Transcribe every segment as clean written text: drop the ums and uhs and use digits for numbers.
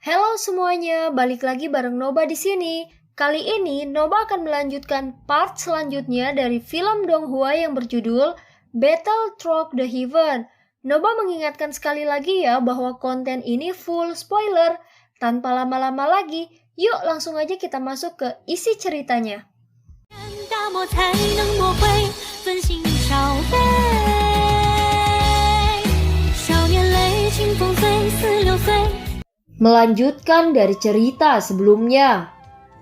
Halo semuanya, balik lagi bareng Noba di sini. Kali ini Noba akan melanjutkan part selanjutnya dari film Donghua yang berjudul Battle Through the Heaven. Noba mengingatkan sekali lagi ya bahwa konten ini full spoiler. Tanpa lama-lama lagi, yuk langsung aja kita masuk ke isi ceritanya. Melanjutkan dari cerita sebelumnya,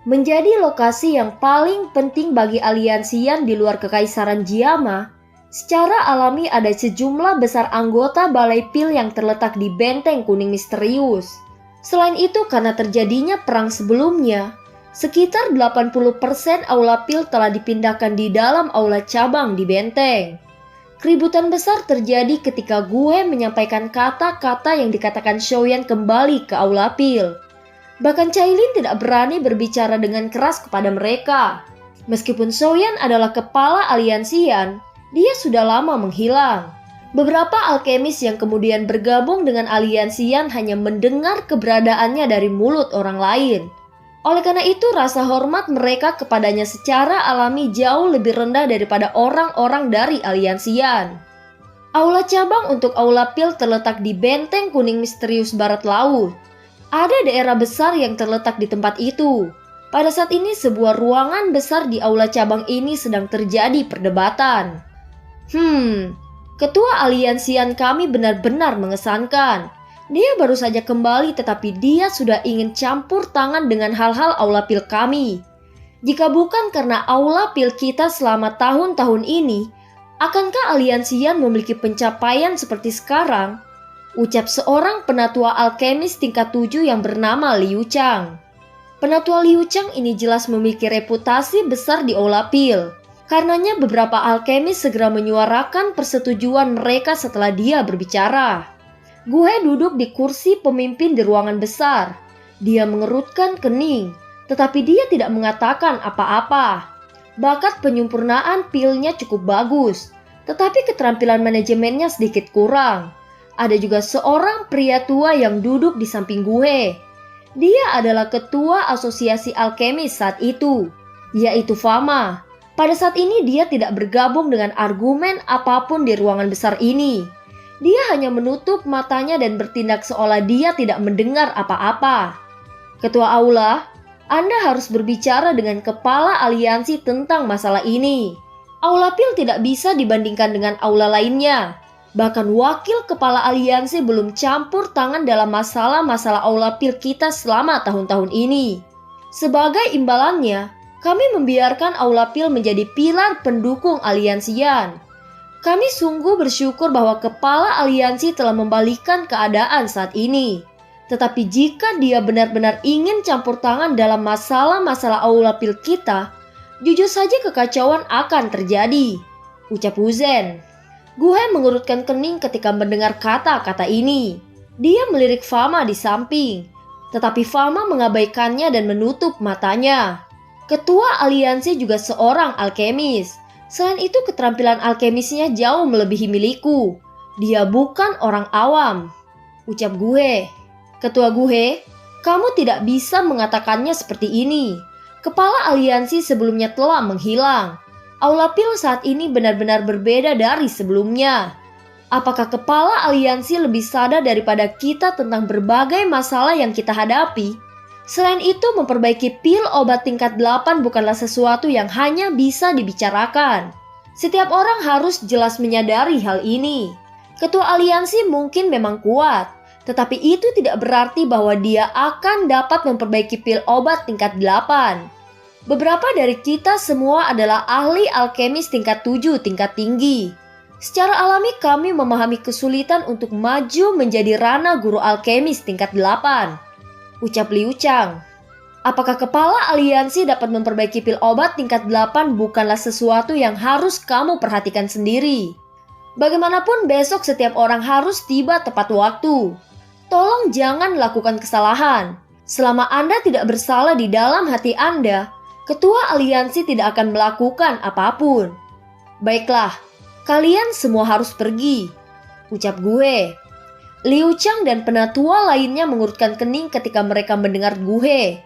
menjadi lokasi yang paling penting bagi aliansian di luar kekaisaran Jiama, secara alami ada sejumlah besar anggota Balai Pil yang terletak di Benteng Kuning Misterius. Selain itu, karena terjadinya perang sebelumnya, sekitar 80% aula Pil telah dipindahkan di dalam aula cabang di Benteng. Keributan besar terjadi ketika Gue menyampaikan kata-kata yang dikatakan Xiaoyan kembali ke aula Pil. Bahkan Cailin tidak berani berbicara dengan keras kepada mereka. Meskipun Xiaoyan adalah kepala aliansian, dia sudah lama menghilang. Beberapa alkemis yang kemudian bergabung dengan aliansian hanya mendengar keberadaannya dari mulut orang lain. Oleh karena itu, rasa hormat mereka kepadanya secara alami jauh lebih rendah daripada orang-orang dari aliansian. Aula cabang untuk aula Pil terletak di Benteng Kuning Misterius Barat Laut. Ada daerah besar yang terletak di tempat itu. Pada saat ini sebuah ruangan besar di aula cabang ini sedang terjadi perdebatan. Ketua aliansian kami benar-benar mengesankan. Dia baru saja kembali tetapi dia sudah ingin campur tangan dengan hal-hal aula Pil kami. Jika bukan karena aula Pil kita selama tahun-tahun ini, akankah aliansian memiliki pencapaian seperti sekarang? Ucap seorang penatua alkemis tingkat 7 yang bernama Liu Chang. Penatua Liu Chang ini jelas memiliki reputasi besar di aula Pil. Karenanya beberapa alkemis segera menyuarakan persetujuan mereka setelah dia berbicara. Gue duduk di kursi pemimpin di ruangan besar. Dia mengerutkan kening, tetapi dia tidak mengatakan apa-apa. Bakat penyempurnaan Pilnya cukup bagus, tetapi keterampilan manajemennya sedikit kurang. Ada juga seorang pria tua yang duduk di samping gue. Dia adalah ketua asosiasi alkemis saat itu, yaitu Fama. Pada saat ini dia tidak bergabung dengan argumen apapun di ruangan besar ini. Dia hanya menutup matanya dan bertindak seolah dia tidak mendengar apa-apa. Ketua aula, Anda harus berbicara dengan kepala aliansi tentang masalah ini. Aula Pil tidak bisa dibandingkan dengan aula lainnya. Bahkan wakil kepala aliansi belum campur tangan dalam masalah-masalah aula Pil kita selama tahun-tahun ini. Sebagai imbalannya, kami membiarkan aula Pil menjadi pilar pendukung aliansian. Kami sungguh bersyukur bahwa kepala aliansi telah membalikkan keadaan saat ini. Tetapi jika dia benar-benar ingin campur tangan dalam masalah-masalah aula Pil kita, jujur saja kekacauan akan terjadi, ucap Wu Zhen. Gue mengurutkan kening ketika mendengar kata-kata ini. Dia melirik Fama di samping, tetapi Fama mengabaikannya dan menutup matanya. Ketua aliansi juga seorang alkemis. Selain itu keterampilan alkemisnya jauh melebihi milikku. Dia bukan orang awam, ucap gue. Ketua gue, kamu tidak bisa mengatakannya seperti ini. Kepala aliansi sebelumnya telah menghilang. Aula Pil saat ini benar-benar berbeda dari sebelumnya. Apakah kepala aliansi lebih sadar daripada kita tentang berbagai masalah yang kita hadapi? Selain itu, memperbaiki pil obat tingkat 8 bukanlah sesuatu yang hanya bisa dibicarakan. Setiap orang harus jelas menyadari hal ini. Ketua aliansi mungkin memang kuat, tetapi itu tidak berarti bahwa dia akan dapat memperbaiki pil obat tingkat 8. Beberapa dari kita semua adalah ahli alkemis tingkat 7 tingkat tinggi. Secara alami kami memahami kesulitan untuk maju menjadi rana guru alkemis tingkat 8. Ucap Liu Chang. Apakah kepala aliansi dapat memperbaiki pil obat tingkat 8 bukanlah sesuatu yang harus kamu perhatikan sendiri. Bagaimanapun besok setiap orang harus tiba tepat waktu. Tolong jangan lakukan kesalahan. Selama Anda tidak bersalah di dalam hati Anda, ketua aliansi tidak akan melakukan apapun. Baiklah, kalian semua harus pergi, ucap gue. Liu Chang dan penatua lainnya mengurutkan kening ketika mereka mendengar Guhe.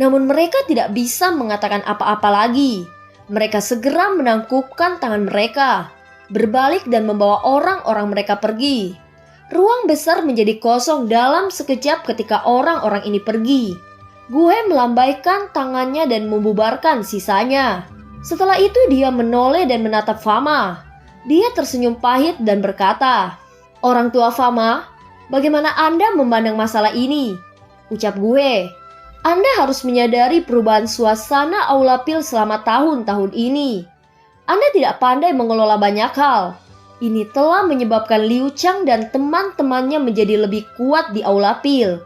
Namun mereka tidak bisa mengatakan apa-apa lagi. Mereka segera menangkupkan tangan mereka, berbalik dan membawa orang-orang mereka pergi. Ruang besar menjadi kosong dalam sekejap ketika orang-orang ini pergi. Guhe melambaikan tangannya dan membubarkan sisanya. Setelah itu dia menoleh dan menatap Fama. Dia tersenyum pahit dan berkata, "Orang tua Fama, bagaimana Anda memandang masalah ini?" Ucap Guhe. "Anda harus menyadari perubahan suasana Aula Pil selama tahun-tahun ini. Anda tidak pandai mengelola banyak hal. Ini telah menyebabkan Liu Chang dan teman-temannya menjadi lebih kuat di Aula Pil.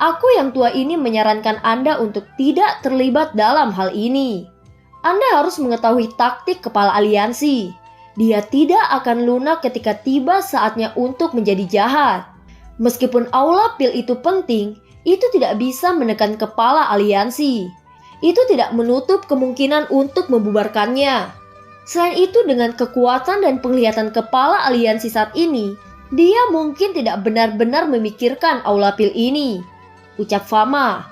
Aku yang tua ini menyarankan Anda untuk tidak terlibat dalam hal ini. Anda harus mengetahui taktik kepala aliansi. Dia tidak akan lunak ketika tiba saatnya untuk menjadi jahat. Meskipun Aula Pil itu penting, itu tidak bisa menekan kepala aliansi. Itu tidak menutup kemungkinan untuk membubarkannya. Selain itu, dengan kekuatan dan penglihatan kepala aliansi saat ini, dia mungkin tidak benar-benar memikirkan Aula Pil ini," ucap Fama.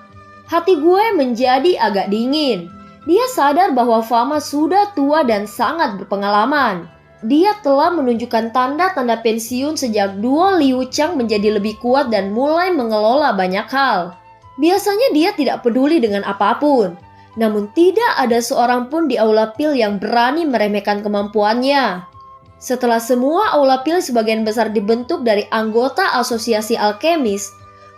Hati gue menjadi agak dingin. Dia sadar bahwa Fama sudah tua dan sangat berpengalaman. Dia telah menunjukkan tanda-tanda pensiun sejak duo Liu Chang menjadi lebih kuat dan mulai mengelola banyak hal. Biasanya dia tidak peduli dengan apapun. Namun tidak ada seorang pun di Aula Pil yang berani meremehkan kemampuannya. Setelah semua Aula Pil sebagian besar dibentuk dari anggota asosiasi alkemis,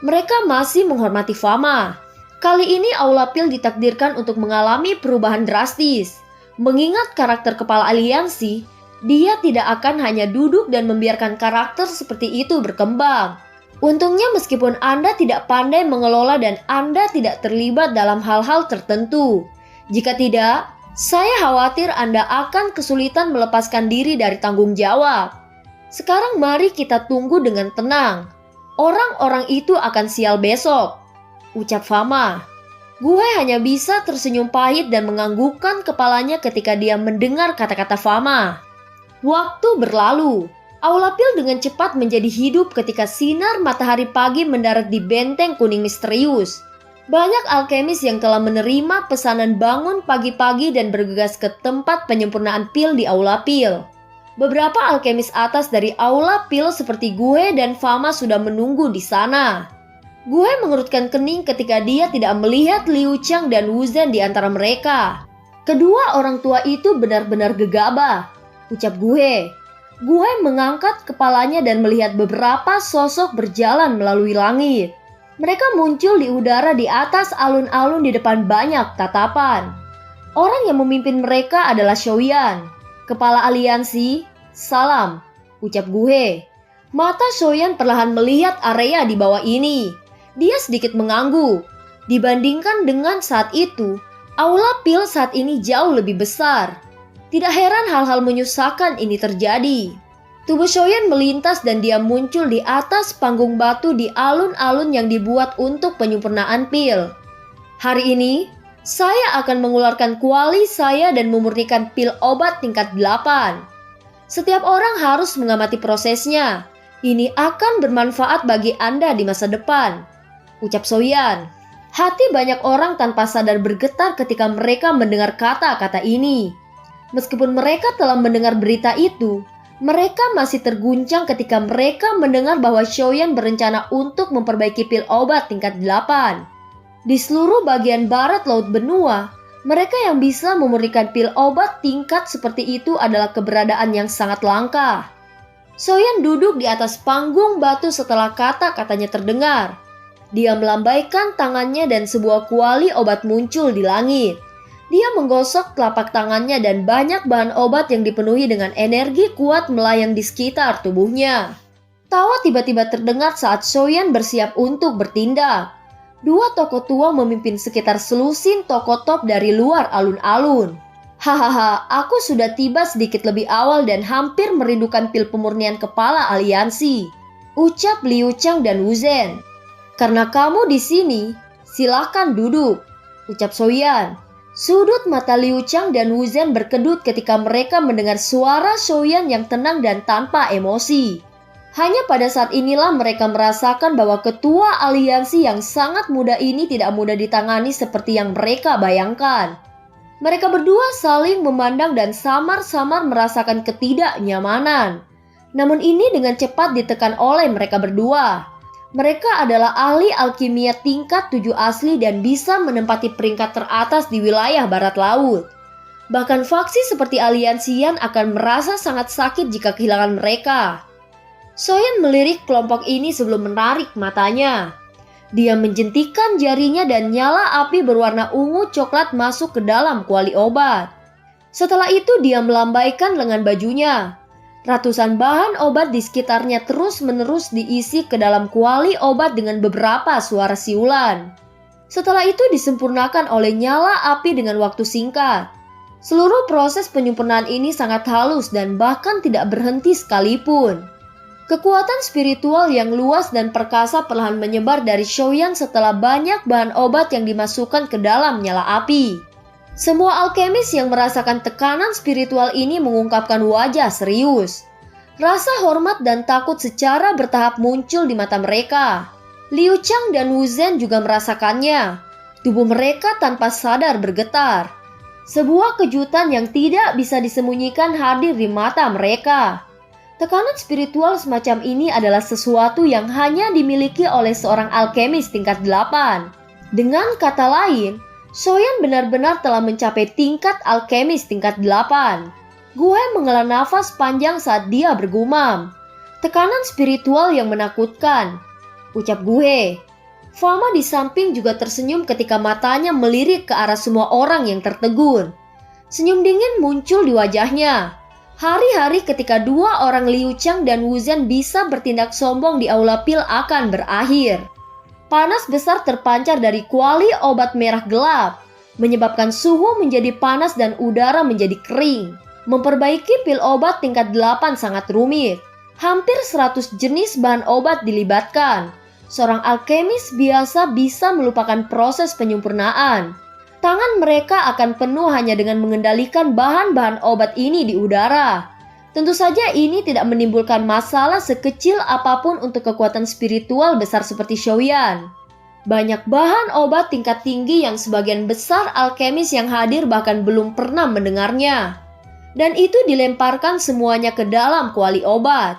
mereka masih menghormati Fama. Kali ini Aula Pil ditakdirkan untuk mengalami perubahan drastis. Mengingat karakter kepala aliansi, dia tidak akan hanya duduk dan membiarkan karakter seperti itu berkembang. Untungnya meskipun Anda tidak pandai mengelola dan Anda tidak terlibat dalam hal-hal tertentu. Jika tidak, saya khawatir Anda akan kesulitan melepaskan diri dari tanggung jawab. Sekarang mari kita tunggu dengan tenang. Orang-orang itu akan sial besok, ucap Fama. Gue hanya bisa tersenyum pahit dan menganggukkan kepalanya ketika dia mendengar kata-kata Fama. Waktu berlalu. Aula Pil dengan cepat menjadi hidup ketika sinar matahari pagi mendarat di benteng kuning misterius. Banyak alkemis yang telah menerima pesanan bangun pagi-pagi dan bergegas ke tempat penyempurnaan pil di Aula Pil. Beberapa alkemis atas dari Aula Pil seperti Gue dan Fama sudah menunggu di sana. Gue mengerutkan kening ketika dia tidak melihat Liu Chang dan Wu Zhen di antara mereka. Kedua orang tua itu benar-benar gegabah, ucap Gue. Gue mengangkat kepalanya dan melihat beberapa sosok berjalan melalui langit. Mereka muncul di udara di atas alun-alun di depan banyak tatapan. Orang yang memimpin mereka adalah Shoyan, kepala aliansi. "Salam," ucap Gue. Mata Shoyan perlahan melihat area di bawah ini. Dia sedikit mengangguk. Dibandingkan dengan saat itu, Aula Pil saat ini jauh lebih besar. Tidak heran hal-hal menyusahkan ini terjadi. Tubuh Shoyan melintas dan dia muncul di atas panggung batu di alun-alun yang dibuat untuk penyempurnaan pil. "Hari ini, saya akan mengeluarkan kuali saya dan memurnikan pil obat tingkat 8. Setiap orang harus mengamati prosesnya. Ini akan bermanfaat bagi Anda di masa depan," ucap Shoyan. Hati banyak orang tanpa sadar bergetar ketika mereka mendengar kata-kata ini. Meskipun mereka telah mendengar berita itu, mereka masih terguncang ketika mereka mendengar bahwa Shoyan berencana untuk memperbaiki pil obat tingkat 8. Di seluruh bagian barat laut benua, mereka yang bisa memurnikan pil obat tingkat seperti itu adalah keberadaan yang sangat langka. Shoyan duduk di atas panggung batu setelah kata-katanya terdengar. Dia melambaikan tangannya dan sebuah kuali obat muncul di langit. Dia menggosok telapak tangannya dan banyak bahan obat yang dipenuhi dengan energi kuat melayang di sekitar tubuhnya. Tawa tiba-tiba terdengar saat Shoyan bersiap untuk bertindak. Dua tokoh tua memimpin sekitar selusin tokoh top dari luar alun-alun. "Hahaha, aku sudah tiba sedikit lebih awal dan hampir merindukan pil pemurnian kepala aliansi," ucap Liu Chang dan Wu Zhen. "Karena kamu di sini, silakan duduk," ucap Shoyan. Sudut mata Liu Chang dan Wu Zhen berkedut ketika mereka mendengar suara Shoyan yang tenang dan tanpa emosi. Hanya pada saat inilah mereka merasakan bahwa ketua aliansi yang sangat muda ini tidak mudah ditangani seperti yang mereka bayangkan. Mereka berdua saling memandang dan samar-samar merasakan ketidaknyamanan. Namun ini dengan cepat ditekan oleh mereka berdua. Mereka adalah ahli alkimia tingkat 7 asli dan bisa menempati peringkat teratas di wilayah barat laut. Bahkan faksi seperti aliansian akan merasa sangat sakit jika kehilangan mereka. Soyan melirik kelompok ini sebelum menarik matanya. Dia menjentikan jarinya dan nyala api berwarna ungu coklat masuk ke dalam kuali obat. Setelah itu dia melambaikan lengan bajunya. Ratusan bahan obat di sekitarnya terus-menerus diisi ke dalam kuali obat dengan beberapa suara siulan. Setelah itu disempurnakan oleh nyala api dengan waktu singkat. Seluruh proses penyempurnaan ini sangat halus dan bahkan tidak berhenti sekalipun. Kekuatan spiritual yang luas dan perkasa perlahan menyebar dari Shoyan setelah banyak bahan obat yang dimasukkan ke dalam nyala api. Semua alkemis yang merasakan tekanan spiritual ini mengungkapkan wajah serius. Rasa hormat dan takut secara bertahap muncul di mata mereka. Liu Chang dan Wu Zhen juga merasakannya. Tubuh mereka tanpa sadar bergetar. Sebuah kejutan yang tidak bisa disembunyikan hadir di mata mereka. Tekanan spiritual semacam ini adalah sesuatu yang hanya dimiliki oleh seorang alkemis tingkat 8. Dengan kata lain, Soyan benar-benar telah mencapai tingkat alkemis tingkat 8. Gue menghela nafas panjang saat dia bergumam. Tekanan spiritual yang menakutkan, ucap gue. Fama di samping juga tersenyum ketika matanya melirik ke arah semua orang yang tertegun. Senyum dingin muncul di wajahnya. Hari-hari ketika dua orang Liu Chang dan Wu Zhen bisa bertindak sombong di aula pil akan berakhir. Panas besar terpancar dari kuali obat merah gelap, menyebabkan suhu menjadi panas dan udara menjadi kering. Memperbaiki pil obat tingkat 8 sangat rumit. Hampir 100 jenis bahan obat dilibatkan. Seorang alkemis biasa bisa melupakan proses penyempurnaan. Tangan mereka akan penuh hanya dengan mengendalikan bahan-bahan obat ini di udara. Tentu saja ini tidak menimbulkan masalah sekecil apapun untuk kekuatan spiritual besar seperti Shoyan. Banyak bahan obat tingkat tinggi yang sebagian besar alkemis yang hadir bahkan belum pernah mendengarnya. Dan itu dilemparkan semuanya ke dalam kuali obat.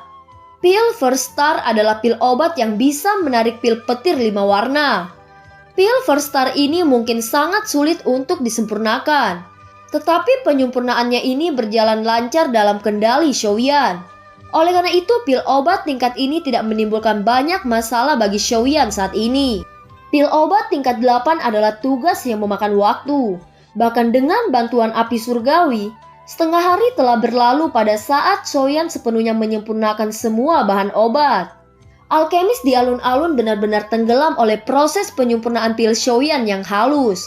Pil First Star adalah pil obat yang bisa menarik pil petir 5 warna. Pil First Star ini mungkin sangat sulit untuk disempurnakan. Tetapi penyempurnaannya ini berjalan lancar dalam kendali Shoyan. Oleh karena itu, pil obat tingkat ini tidak menimbulkan banyak masalah bagi Shoyan saat ini. Pil obat tingkat 8 adalah tugas yang memakan waktu. Bahkan dengan bantuan api surgawi, setengah hari telah berlalu pada saat Shoyan sepenuhnya menyempurnakan semua bahan obat. Alkemis di alun-alun benar-benar tenggelam oleh proses penyempurnaan pil Shoyan yang halus.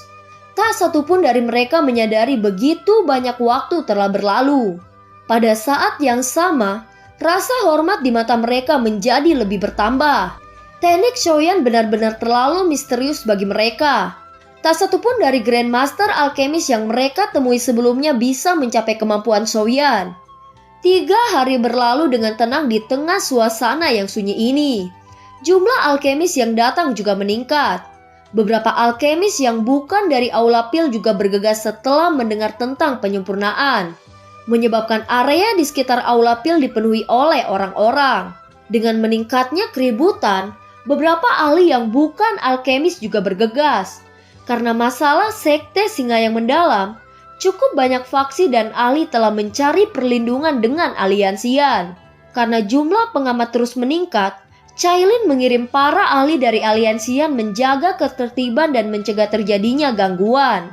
Tak satupun dari mereka menyadari begitu banyak waktu telah berlalu. Pada saat yang sama, rasa hormat di mata mereka menjadi lebih bertambah. Teknik Shoyan benar-benar terlalu misterius bagi mereka. Tak satupun dari Grandmaster Alkemis yang mereka temui sebelumnya bisa mencapai kemampuan Shoyan. 3 hari berlalu dengan tenang di tengah suasana yang sunyi ini. Jumlah alkemis yang datang juga meningkat. Beberapa alkemis yang bukan dari aula pil juga bergegas setelah mendengar tentang penyempurnaan, menyebabkan area di sekitar aula pil dipenuhi oleh orang-orang. Dengan meningkatnya keributan, beberapa ahli yang bukan alkemis juga bergegas. Karena masalah sekte singa yang mendalam, cukup banyak faksi dan ahli telah mencari perlindungan dengan aliansian. Karena jumlah pengamat terus meningkat, Cailin mengirim para ahli dari aliansian menjaga ketertiban dan mencegah terjadinya gangguan.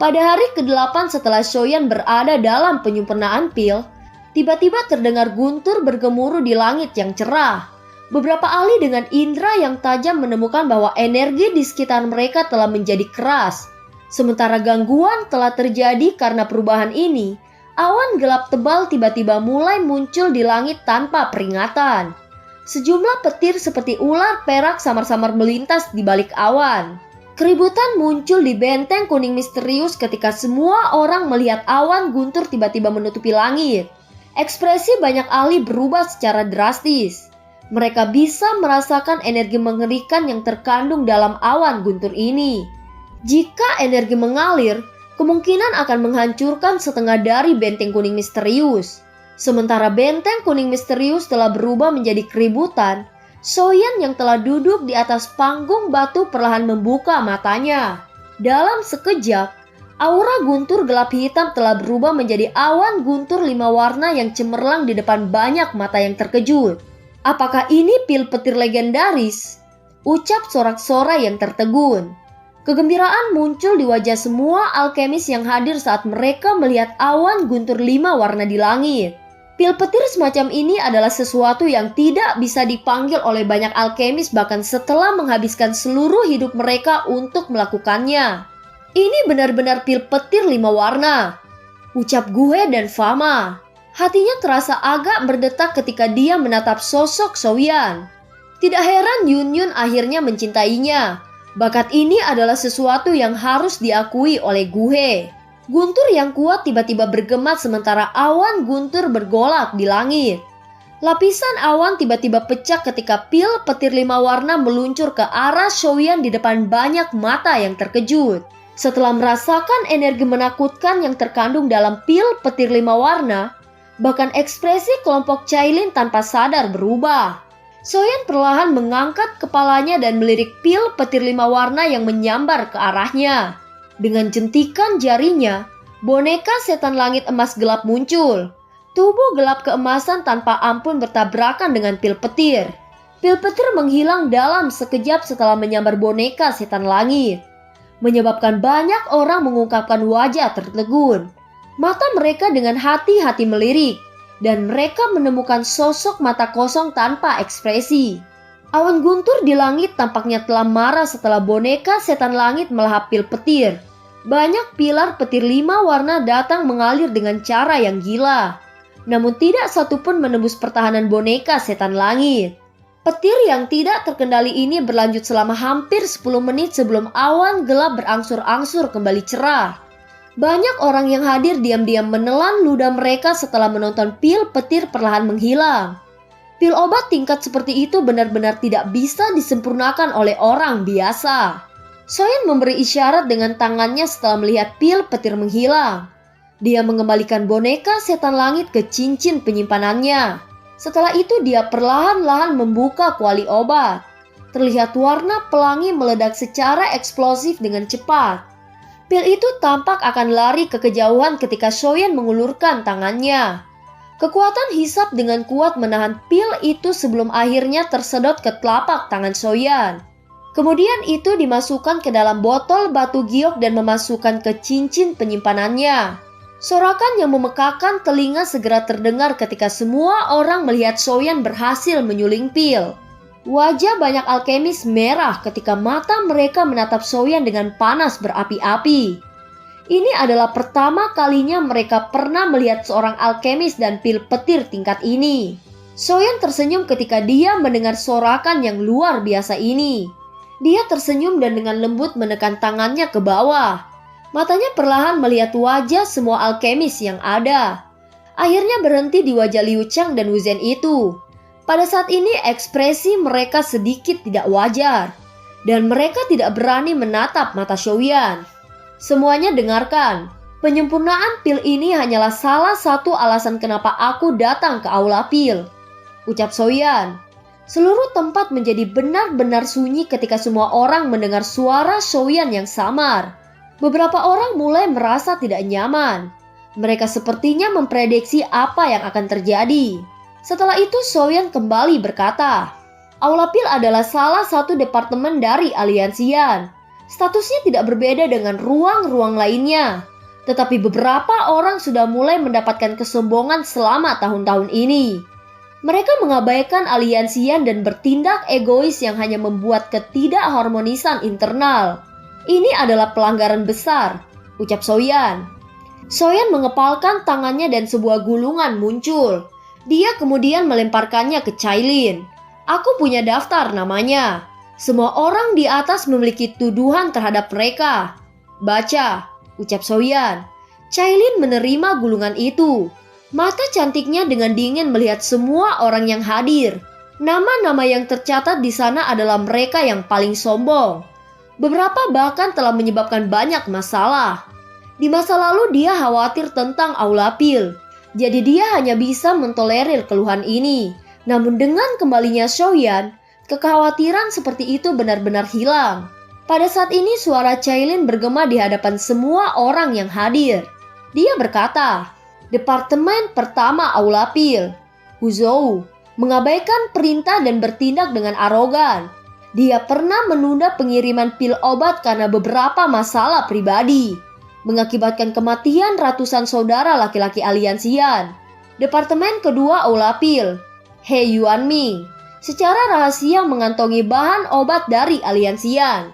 Pada hari ke-8 setelah Shoyan berada dalam penyempurnaan pil, tiba-tiba terdengar guntur bergemuruh di langit yang cerah. Beberapa ahli dengan indera yang tajam menemukan bahwa energi di sekitar mereka telah menjadi keras. Sementara gangguan telah terjadi karena perubahan ini, awan gelap tebal tiba-tiba mulai muncul di langit tanpa peringatan. Sejumlah petir seperti ular perak samar-samar melintas di balik awan. Keributan muncul di benteng kuning misterius ketika semua orang melihat awan guntur tiba-tiba menutupi langit. Ekspresi banyak ahli berubah secara drastis. Mereka bisa merasakan energi mengerikan yang terkandung dalam awan guntur ini. Jika energi mengalir, kemungkinan akan menghancurkan setengah dari benteng kuning misterius. Sementara benteng kuning misterius telah berubah menjadi keributan, Soyan yang telah duduk di atas panggung batu perlahan membuka matanya. Dalam sekejap, aura guntur gelap hitam telah berubah menjadi awan guntur 5 warna yang cemerlang di depan banyak mata yang terkejut. Apakah ini pil petir legendaris? Ucap sorak-sorai yang tertegun. Kegembiraan muncul di wajah semua alkemis yang hadir saat mereka melihat awan guntur 5 warna di langit. Pil petir semacam ini adalah sesuatu yang tidak bisa dipanggil oleh banyak alkemis bahkan setelah menghabiskan seluruh hidup mereka untuk melakukannya. Ini benar-benar pil petir 5 warna, ucap Guhe dan Fama. Hatinya terasa agak berdetak ketika dia menatap sosok Soyan. Tidak heran Yunyun akhirnya mencintainya. Bakat ini adalah sesuatu yang harus diakui oleh Guhe. Guntur yang kuat tiba-tiba bergema sementara awan guntur bergolak di langit. Lapisan awan tiba-tiba pecah ketika pil petir 5 warna meluncur ke arah Soyan di depan banyak mata yang terkejut. Setelah merasakan energi menakutkan yang terkandung dalam pil petir 5 warna, bahkan ekspresi kelompok Cailin tanpa sadar berubah. Soyan perlahan mengangkat kepalanya dan melirik pil petir 5 warna yang menyambar ke arahnya. Dengan jentikan jarinya, boneka setan langit emas gelap muncul. Tubuh gelap keemasan tanpa ampun bertabrakan dengan pil petir. Pil petir menghilang dalam sekejap setelah menyambar boneka setan langit, menyebabkan banyak orang mengungkapkan wajah tertegun. Mata mereka dengan hati-hati melirik, dan mereka menemukan sosok mata kosong tanpa ekspresi. Awan guntur di langit tampaknya telah marah setelah boneka setan langit melahap pil petir. Banyak pilar petir 5 warna datang mengalir dengan cara yang gila. Namun tidak satupun menembus pertahanan boneka setan langit. Petir yang tidak terkendali ini berlanjut selama hampir 10 menit sebelum awan gelap berangsur-angsur kembali cerah. Banyak orang yang hadir diam-diam menelan ludah mereka setelah menonton pil petir perlahan menghilang. Pil obat tingkat seperti itu benar-benar tidak bisa disempurnakan oleh orang biasa. Soyan memberi isyarat dengan tangannya setelah melihat pil petir menghilang. Dia mengembalikan boneka setan langit ke cincin penyimpanannya. Setelah itu dia perlahan-lahan membuka kuali obat. Terlihat warna pelangi meledak secara eksplosif dengan cepat. Pil itu tampak akan lari ke kejauhan ketika Soyan mengulurkan tangannya. Kekuatan hisap dengan kuat menahan pil itu sebelum akhirnya tersedot ke telapak tangan Soyan. Kemudian itu dimasukkan ke dalam botol batu giok dan memasukkan ke cincin penyimpanannya. Sorakan yang memekakan telinga segera terdengar ketika semua orang melihat Soyan berhasil menyuling pil. Wajah banyak alkemis merah ketika mata mereka menatap Soyan dengan panas berapi-api. Ini adalah pertama kalinya mereka pernah melihat seorang alkemis dan pil petir tingkat ini. Soyan tersenyum ketika dia mendengar sorakan yang luar biasa ini. Dia tersenyum dan dengan lembut menekan tangannya ke bawah. Matanya perlahan melihat wajah semua alkemis yang ada. Akhirnya berhenti di wajah Liu Chang dan Wu Zhen itu. Pada saat ini ekspresi mereka sedikit tidak wajar. Dan mereka tidak berani menatap mata Soyan. Semuanya dengarkan. Penyempurnaan pil ini hanyalah salah satu alasan kenapa aku datang ke aula pil, ucap Soyan. Seluruh tempat menjadi benar-benar sunyi ketika semua orang mendengar suara Soyan yang samar. Beberapa orang mulai merasa tidak nyaman. Mereka sepertinya memprediksi apa yang akan terjadi. Setelah itu Soyan kembali berkata, aula pil adalah salah satu departemen dari Aliansian. Statusnya tidak berbeda dengan ruang-ruang lainnya. Tetapi beberapa orang sudah mulai mendapatkan kesombongan selama tahun-tahun ini. Mereka mengabaikan aliansian dan bertindak egois yang hanya membuat ketidakharmonisan internal. Ini adalah pelanggaran besar, ucap Soyan. Soyan mengepalkan tangannya dan sebuah gulungan muncul. Dia kemudian melemparkannya ke Cailin. Aku punya daftar namanya. Semua orang di atas memiliki tuduhan terhadap mereka. Baca, ucap Soyan. Cailin menerima gulungan itu. Mata cantiknya dengan dingin melihat semua orang yang hadir. Nama-nama yang tercatat di sana adalah mereka yang paling sombong. Beberapa bahkan telah menyebabkan banyak masalah. Di masa lalu dia khawatir tentang Aulapil, jadi dia hanya bisa mentolerir keluhan ini. Namun dengan kembalinya Xiaoyan, kekhawatiran seperti itu benar-benar hilang. Pada saat ini suara Cailin bergema di hadapan semua orang yang hadir. Dia berkata, "Departemen pertama Aulapil, Huzhou, mengabaikan perintah dan bertindak dengan arogan. Dia pernah menunda pengiriman pil obat karena beberapa masalah pribadi, mengakibatkan kematian ratusan saudara laki-laki aliansian. Departemen kedua Aulapil, He Yuanming, secara rahasia mengantongi bahan obat dari aliansian.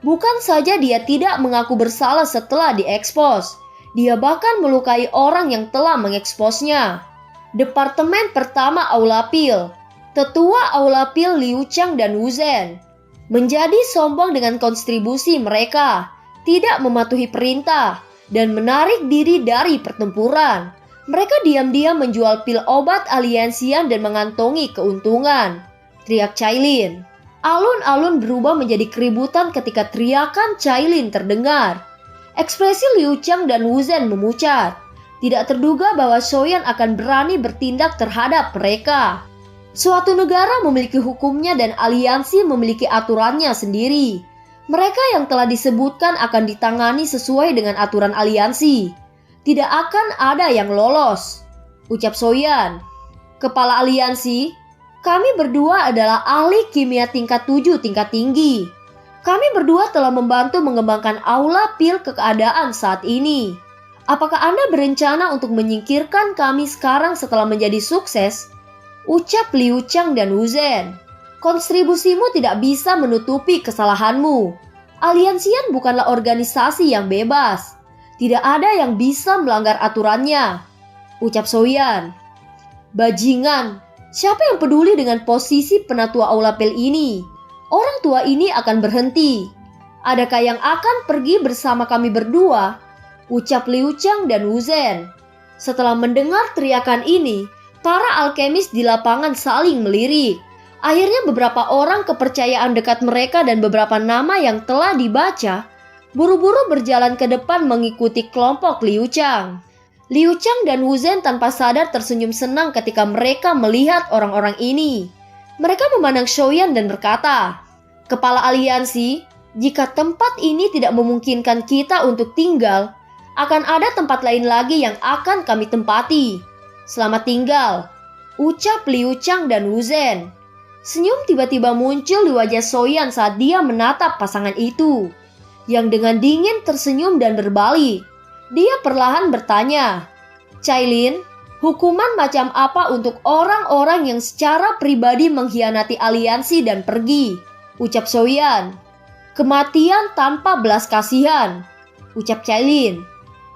Bukan saja dia tidak mengaku bersalah setelah diekspos, dia bahkan melukai orang yang telah mengeksposnya. Departemen pertama Aulapil, tetua Aulapil Liu Chang dan Wu Zhen, menjadi sombong dengan kontribusi mereka, tidak mematuhi perintah, dan menarik diri dari pertempuran. Mereka diam-diam menjual pil obat aliansian dan mengantongi keuntungan," teriak Cailin. Alun-alun berubah menjadi keributan ketika teriakan Cailin terdengar. Ekspresi Liu Chang dan Wu Zhen memucat. Tidak terduga bahwa Xiaoyan akan berani bertindak terhadap mereka. Suatu negara memiliki hukumnya dan aliansi memiliki aturannya sendiri. Mereka yang telah disebutkan akan ditangani sesuai dengan aturan aliansi. Tidak akan ada yang lolos, ucap Xiaoyan. "Kepala aliansi, kami berdua adalah ahli kimia tingkat 7 tingkat tinggi. Kami berdua telah membantu mengembangkan Aulapil ke keadaan saat ini. Apakah Anda berencana untuk menyingkirkan kami sekarang setelah menjadi sukses?" ucap Liu Chang dan Wu Zhen. "Kontribusimu tidak bisa menutupi kesalahanmu. Aliansian bukanlah organisasi yang bebas. Tidak ada yang bisa melanggar aturannya," ucap Xiaoyan. "Bajingan, siapa yang peduli dengan posisi penatua Aulapil ini? Orang tua ini akan berhenti. Adakah yang akan pergi bersama kami berdua?" ucap Liu Chang dan Wu Zhen. Setelah mendengar teriakan ini, para alkemis di lapangan saling melirik. Akhirnya beberapa orang kepercayaan dekat mereka dan beberapa nama yang telah dibaca buru-buru berjalan ke depan mengikuti kelompok Liu Chang. Liu Chang dan Wu Zhen tanpa sadar tersenyum senang ketika mereka melihat orang-orang ini. Mereka memandang Xiaoyan dan berkata, "Kepala aliansi, jika tempat ini tidak memungkinkan kita untuk tinggal, akan ada tempat lain lagi yang akan kami tempati. Selamat tinggal," ucap Liu Chang dan Wu Zhen. Senyum tiba-tiba muncul di wajah Xiaoyan saat dia menatap pasangan itu, yang dengan dingin tersenyum dan berbalik. Dia perlahan bertanya, "Cailin, hukuman macam apa untuk orang-orang yang secara pribadi mengkhianati aliansi dan pergi?" ucap Xiaoyan. "Kematian tanpa belas kasihan," ucap Cailin.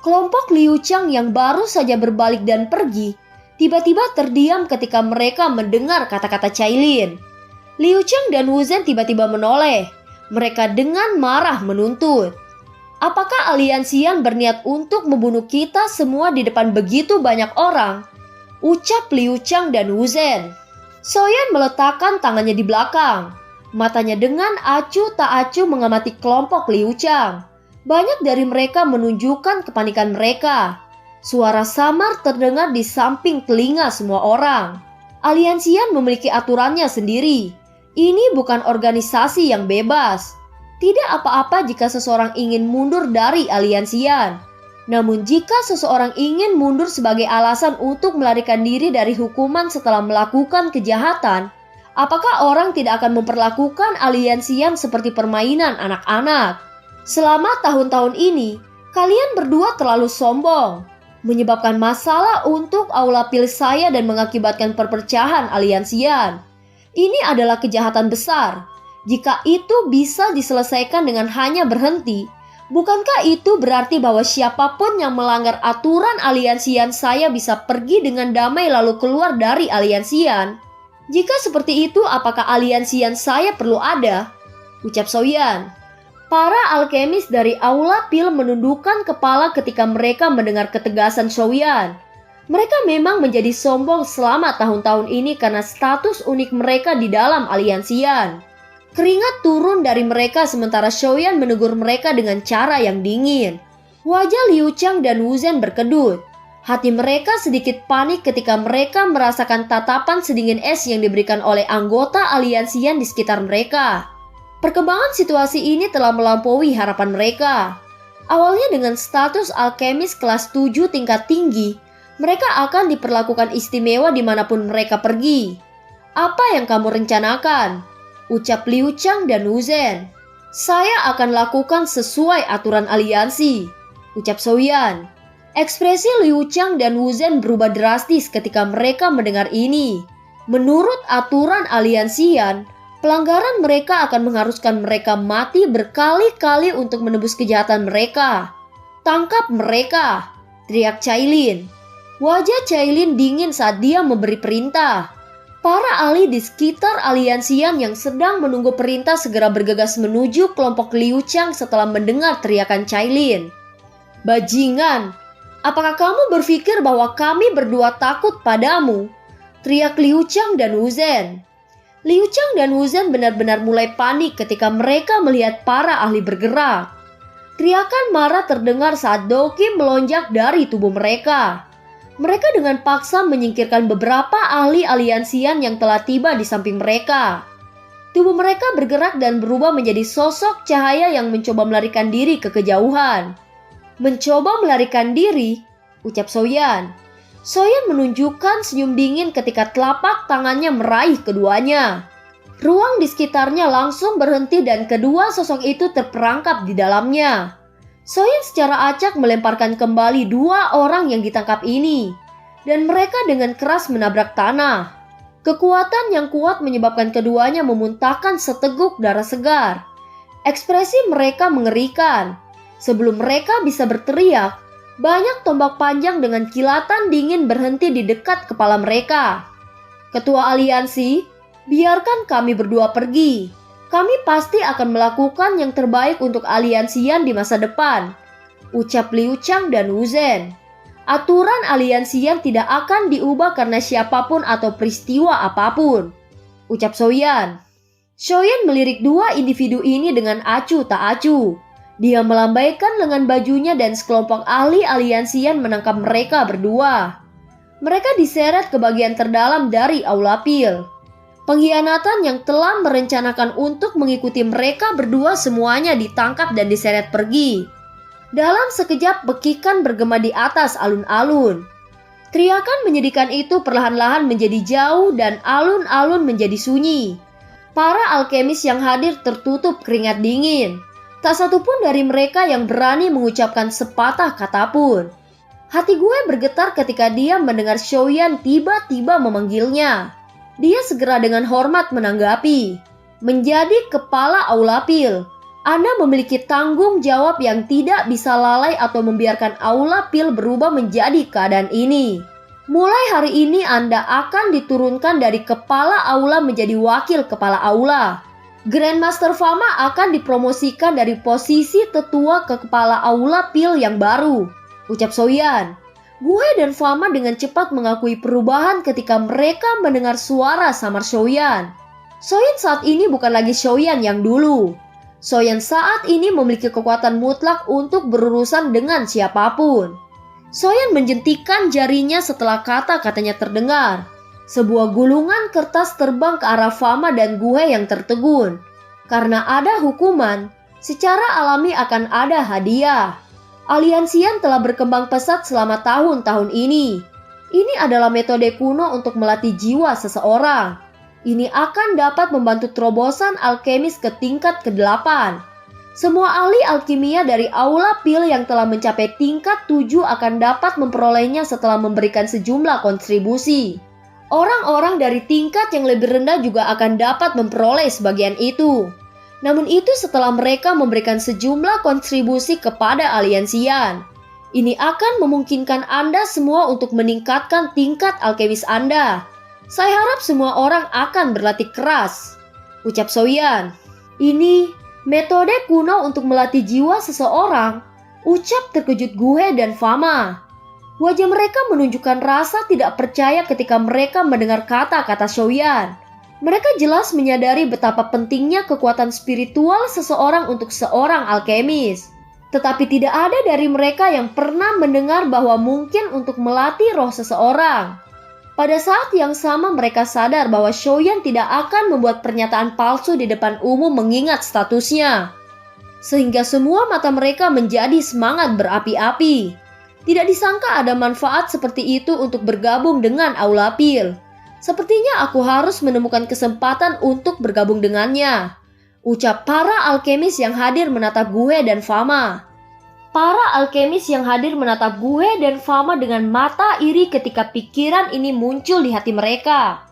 Kelompok Liu Chang yang baru saja berbalik dan pergi, tiba-tiba terdiam ketika mereka mendengar kata-kata Cailin. Liu Chang dan Wu Zhen tiba-tiba menoleh. Mereka dengan marah menuntut, "Apakah aliansian berniat untuk membunuh kita semua di depan begitu banyak orang?" ucap Liu Chang dan Wu Zhen. Xiaoyan meletakkan tangannya di belakang. Matanya dengan acuh tak acuh mengamati kelompok Liu Chang. Banyak dari mereka menunjukkan kepanikan mereka. Suara samar terdengar di samping telinga semua orang. Aliansian memiliki aturannya sendiri. Ini bukan organisasi yang bebas. Tidak apa-apa jika seseorang ingin mundur dari aliansian. Namun jika seseorang ingin mundur sebagai alasan untuk melarikan diri dari hukuman setelah melakukan kejahatan, apakah orang tidak akan memperlakukan aliansian seperti permainan anak-anak? Selama tahun-tahun ini, kalian berdua terlalu sombong, menyebabkan masalah untuk Aulapil saya dan mengakibatkan perpecahan aliansian. Ini adalah kejahatan besar. Jika itu bisa diselesaikan dengan hanya berhenti, bukankah itu berarti bahwa siapapun yang melanggar aturan aliansian saya bisa pergi dengan damai lalu keluar dari aliansian? Jika seperti itu, apakah aliansian saya perlu ada? Ucap Xiaoyan. Para alkemis dari Aulapil menundukkan kepala ketika mereka mendengar ketegasan Xiaoyan. Mereka memang menjadi sombong selama tahun-tahun ini karena status unik mereka di dalam aliansian. Keringat turun dari mereka sementara Xiaoyan menegur mereka dengan cara yang dingin. Wajah Liu Chang dan Wu Zhen berkedut. Hati mereka sedikit panik ketika mereka merasakan tatapan sedingin es yang diberikan oleh anggota aliansian di sekitar mereka. Perkembangan situasi ini telah melampaui harapan mereka. Awalnya dengan status alkemis kelas 7 tingkat tinggi, mereka akan diperlakukan istimewa dimanapun mereka pergi. Apa yang kamu rencanakan? Ucap Liu Chang dan Wu Zhen. Saya akan lakukan sesuai aturan aliansi. Ucap Xiaoyan. Ekspresi Liu Chang dan Wu Zhen berubah drastis ketika mereka mendengar ini. Menurut aturan aliansian, pelanggaran mereka akan mengharuskan mereka mati berkali-kali untuk menebus kejahatan mereka. Tangkap mereka, teriak Cailin. Wajah Cailin dingin saat dia memberi perintah. Para ahli di sekitar aliansian yang sedang menunggu perintah segera bergegas menuju kelompok Liu Chang setelah mendengar teriakan Cailin. Bajingan, apakah kamu berpikir bahwa kami berdua takut padamu? Teriak Liu Chang dan Wu Zhen. Liu Chang dan Wu Zhen benar-benar mulai panik ketika mereka melihat para ahli bergerak. Teriakan marah terdengar saat Doki melonjak dari tubuh mereka. Mereka dengan paksa menyingkirkan beberapa ahli aliansian yang telah tiba di samping mereka. Tubuh mereka bergerak dan berubah menjadi sosok cahaya yang mencoba melarikan diri ke kejauhan. Mencoba melarikan diri, ucap Xiaoyan. Xiaoyan menunjukkan senyum dingin ketika telapak tangannya meraih keduanya. Ruang di sekitarnya langsung berhenti dan kedua sosok itu terperangkap di dalamnya. Xiaoyan secara acak melemparkan kembali dua orang yang ditangkap ini, dan mereka dengan keras menabrak tanah. Kekuatan yang kuat menyebabkan keduanya memuntahkan seteguk darah segar. Ekspresi mereka mengerikan. Sebelum mereka bisa berteriak, banyak tombak panjang dengan kilatan dingin berhenti di dekat kepala mereka. Ketua aliansi, biarkan kami berdua pergi. Kami pasti akan melakukan yang terbaik untuk aliansian di masa depan, ucap Liu Chang dan Wu Zhen. Aturan aliansian tidak akan diubah karena siapapun atau peristiwa apapun, ucap Xiaoyan. Xiaoyan melirik dua individu ini dengan acuh tak acuh. Dia melambaikan lengan bajunya dan sekelompok ahli aliansian menangkap mereka berdua. Mereka diseret ke bagian terdalam dari aula pil. Pengkhianatan yang telah merencanakan untuk mengikuti mereka berdua semuanya ditangkap dan diseret pergi. Dalam sekejap bekikan bergema di atas alun-alun. Teriakan menyedihkan itu perlahan-lahan menjadi jauh dan alun-alun menjadi sunyi. Para alkemis yang hadir tertutup keringat dingin. Tak satupun dari mereka yang berani mengucapkan sepatah kata pun. Hati gue bergetar ketika dia mendengar Xiaoyan tiba-tiba memanggilnya. Dia segera dengan hormat menanggapi. Menjadi kepala aula pil, Anda memiliki tanggung jawab yang tidak bisa lalai atau membiarkan aula pil berubah menjadi keadaan ini. Mulai hari ini Anda akan diturunkan dari kepala aula menjadi wakil kepala aula. Grandmaster Fama akan dipromosikan dari posisi tetua ke kepala aula pil yang baru, ucap Xiaoyan. Gue dan Fama dengan cepat mengakui perubahan ketika mereka mendengar suara samar Xiaoyan. Xiaoyan saat ini bukan lagi Xiaoyan yang dulu. Xiaoyan saat ini memiliki kekuatan mutlak untuk berurusan dengan siapapun. Xiaoyan menjentikan jarinya setelah kata-katanya terdengar. Sebuah gulungan kertas terbang ke arah Fama dan Gue yang tertegun. Karena ada hukuman, secara alami akan ada hadiah. Aliansian telah berkembang pesat selama tahun-tahun ini. Ini adalah metode kuno untuk melatih jiwa seseorang. Ini akan dapat membantu terobosan alkemis ke tingkat ke-8. Semua ahli alkimia dari aula pil yang telah mencapai tingkat 7 akan dapat memperolehnya setelah memberikan sejumlah kontribusi. Orang-orang dari tingkat yang lebih rendah juga akan dapat memperoleh sebagian itu. Namun itu setelah mereka memberikan sejumlah kontribusi kepada aliansian. Ini akan memungkinkan Anda semua untuk meningkatkan tingkat alkemis Anda. Saya harap semua orang akan berlatih keras, ucap Xiaoyan. Ini metode kuno untuk melatih jiwa seseorang, ucap terkejut Gue dan Fama. Wajah mereka menunjukkan rasa tidak percaya ketika mereka mendengar kata-kata Shoyan. Mereka jelas menyadari betapa pentingnya kekuatan spiritual seseorang untuk seorang alkemis. Tetapi tidak ada dari mereka yang pernah mendengar bahwa mungkin untuk melatih roh seseorang. Pada saat yang sama mereka sadar bahwa Shoyan tidak akan membuat pernyataan palsu di depan umum mengingat statusnya. Sehingga semua mata mereka menjadi semangat berapi-api. Tidak disangka ada manfaat seperti itu untuk bergabung dengan Aula Pil. Sepertinya aku harus menemukan kesempatan untuk bergabung dengannya, ucap para alkemis yang hadir menatap Gue dan Fama. Para alkemis yang hadir menatap Gue dan Fama dengan mata iri ketika pikiran ini muncul di hati mereka.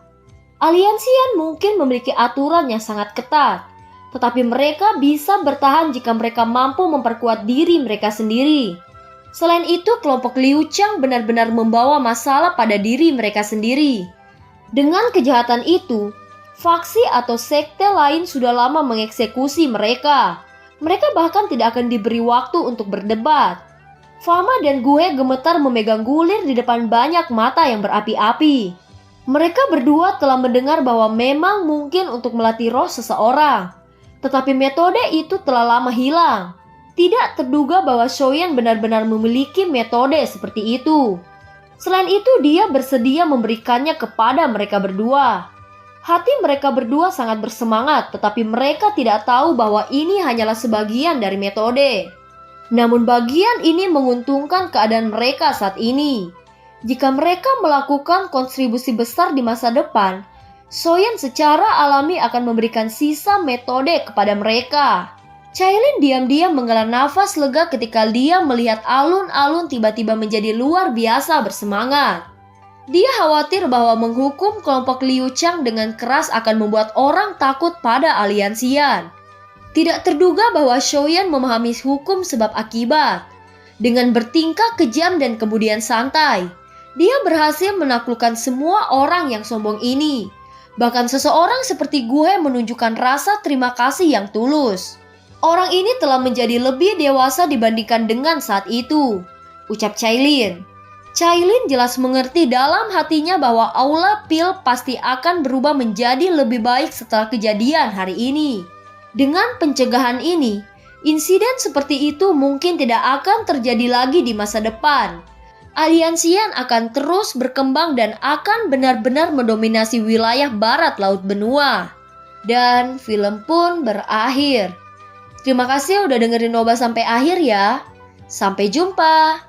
Aliansian mungkin memiliki aturan yang sangat ketat, tetapi mereka bisa bertahan jika mereka mampu memperkuat diri mereka sendiri. Selain itu, kelompok Liu Chang benar-benar membawa masalah pada diri mereka sendiri. Dengan kejahatan itu, faksi atau sekte lain sudah lama mengeksekusi mereka. Mereka bahkan tidak akan diberi waktu untuk berdebat. Fama dan Gue gemetar memegang gulir di depan banyak mata yang berapi-api. Mereka berdua telah mendengar bahwa memang mungkin untuk melatih roh seseorang. Tetapi metode itu telah lama hilang. Tidak terduga bahwa Shoyan benar-benar memiliki metode seperti itu. Selain itu, dia bersedia memberikannya kepada mereka berdua. Hati mereka berdua sangat bersemangat, tetapi mereka tidak tahu bahwa ini hanyalah sebagian dari metode. Namun bagian ini menguntungkan keadaan mereka saat ini. Jika mereka melakukan kontribusi besar di masa depan, Shoyan secara alami akan memberikan sisa metode kepada mereka. Cailin diam-diam menghela nafas lega ketika dia melihat alun-alun tiba-tiba menjadi luar biasa bersemangat. Dia khawatir bahwa menghukum kelompok Liu Chang dengan keras akan membuat orang takut pada aliansian. Tidak terduga bahwa Shoyan memahami hukum sebab akibat. Dengan bertingkah kejam dan kemudian santai, dia berhasil menaklukkan semua orang yang sombong ini. Bahkan seseorang seperti Gue menunjukkan rasa terima kasih yang tulus. Orang ini telah menjadi lebih dewasa dibandingkan dengan saat itu, ucap Cailin. Cailin jelas mengerti dalam hatinya bahwa Aula Pil pasti akan berubah menjadi lebih baik setelah kejadian hari ini. Dengan pencegahan ini, insiden seperti itu mungkin tidak akan terjadi lagi di masa depan. Aliansian akan terus berkembang dan akan benar-benar mendominasi wilayah barat laut benua. Dan film pun berakhir. Terima kasih udah dengerin Noba sampai akhir ya. Sampai jumpa.